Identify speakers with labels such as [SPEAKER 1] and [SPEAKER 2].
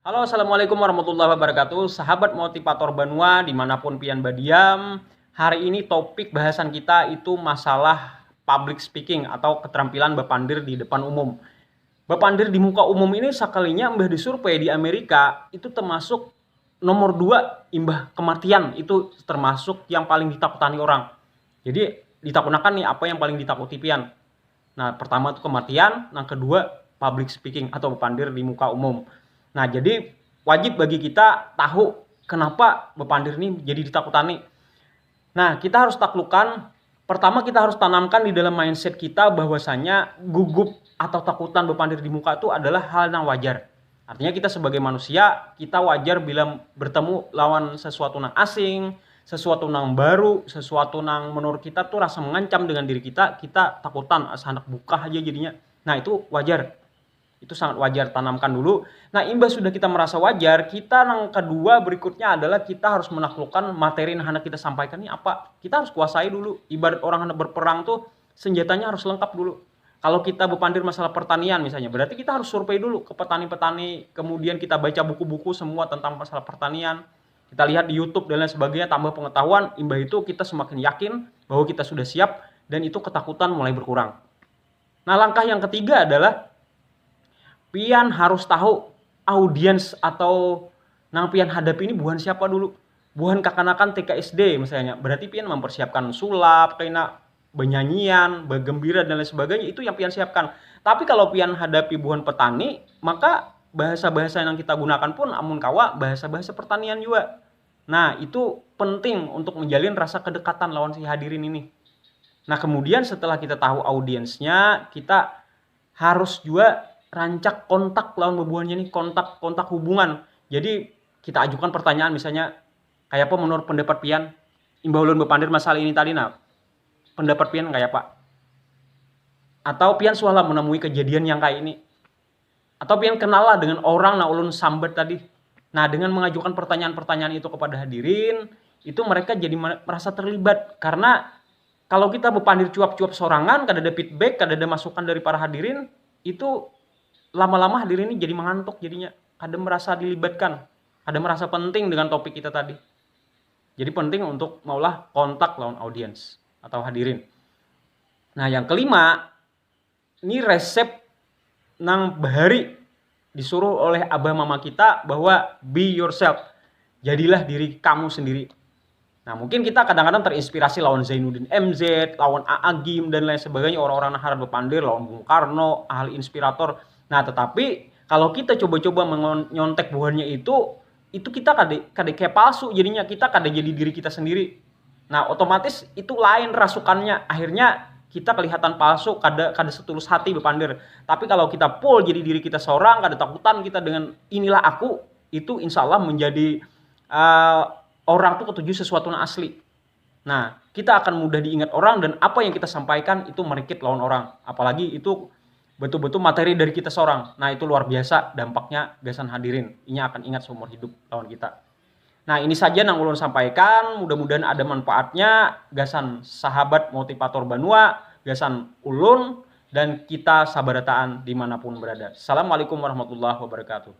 [SPEAKER 1] Halo, assalamualaikum warahmatullahi wabarakatuh. Sahabat motivator Banua, dimanapun pian badiam. Hari ini topik bahasan kita itu masalah public speaking atau keterampilan bepandir di depan umum. Bepandir di muka umum ini sekalinya mbah disurvei di Amerika itu termasuk nomor 2 imbah kematian, itu termasuk yang paling ditakutani orang. Jadi ditakunakan nih apa yang paling ditakuti pian. Nah, pertama itu kematian, yang kedua public speaking atau bepandir di muka umum. Nah, jadi wajib bagi kita tahu kenapa bepandir ini jadi ditakutani. Nah, kita harus taklukkan, pertama kita harus tanamkan di dalam mindset kita bahwasanya gugup atau takutan bepandir di muka itu adalah hal yang wajar. Artinya kita sebagai manusia, kita wajar bila bertemu lawan sesuatu yang asing, sesuatu yang baru, sesuatu yang menurut kita tuh rasa mengancam dengan diri kita takutan, asa anak buka aja jadinya. Nah, itu wajar. Itu sangat wajar, tanamkan dulu. Nah, imbas sudah kita merasa wajar, kita yang kedua berikutnya adalah kita harus menaklukkan materi yang hendak kita sampaikan ini apa. Kita harus kuasai dulu. Ibarat orang hendak berperang tuh senjatanya harus lengkap dulu. Kalau kita bepandir masalah pertanian misalnya, berarti kita harus survei dulu ke petani-petani, kemudian kita baca buku-buku semua tentang masalah pertanian. Kita lihat di YouTube dan lain sebagainya, tambah pengetahuan, imbah itu kita semakin yakin bahwa kita sudah siap dan itu ketakutan mulai berkurang. Nah, langkah yang ketiga adalah pian harus tahu audiens atau nang pian hadapi ini bukan siapa dulu. Bukan kakanakan TK SD misalnya. Berarti pian mempersiapkan sulap, kena benyanyian, bergembira dan lain sebagainya, itu yang pian siapkan. Tapi kalau pian hadapi bukan petani, maka bahasa-bahasa yang kita gunakan pun amun kawa bahasa-bahasa pertanian juga. Nah, itu penting untuk menjalin rasa kedekatan lawan si hadirin ini. Nah, kemudian setelah kita tahu audiensnya, kita harus juga rancak kontak lawan bebuannya nih, kontak hubungan. Jadi kita ajukan pertanyaan misalnya, kayak apa menurut pendapat pian? Imbau ulun bepandir masalah ini tadi, nah pendapat pian kayak apa? Atau pian sualah menemui kejadian yang kayak ini? Atau pian kenal lah dengan orang nah ulun sambat tadi. Nah, dengan mengajukan pertanyaan-pertanyaan itu kepada hadirin, itu mereka jadi merasa terlibat. Karena kalau kita bepandir cuap-cuap sorangan, kada ada feedback, kada ada masukan dari para hadirin, itu lama-lama hadirin ini jadi mengantuk jadinya, kada merasa dilibatkan, kada merasa penting dengan topik kita tadi. Jadi penting untuk maulah kontak lawan audiens atau hadirin. Nah, yang kelima, ini resep nang bahari disuruh oleh abah mama kita bahwa be yourself. Jadilah diri kamu sendiri. Nah, mungkin kita kadang-kadang terinspirasi lawan Zainuddin MZ, lawan A.A. Gim dan lain sebagainya, orang-orang yang harap bepandir, lawan Bung Karno, ahli inspirator. Nah, tetapi kalau kita coba-coba menyontek buahnya itu kita kada kayak palsu jadinya, kita kada jadi diri kita sendiri. Nah, otomatis itu lain rasukannya. Akhirnya kita kelihatan palsu, kada setulus hati bepandir. Tapi kalau kita full jadi diri kita seorang, kada takutan kita dengan inilah aku, itu insya Allah menjadi orang tuh ketujuh sesuatu yang asli. Nah, kita akan mudah diingat orang dan apa yang kita sampaikan itu merikit lawan orang. Apalagi itu betul-betul materi dari kita seorang. Nah, itu luar biasa dampaknya gasan hadirin. Ini akan ingat seumur hidup lawan kita. Nah, ini saja yang ulun sampaikan. Mudah-mudahan ada manfaatnya. Gasan sahabat motivator Banua, gasan ulun, dan kita sabarataan dimanapun berada. Assalamualaikum warahmatullahi wabarakatuh.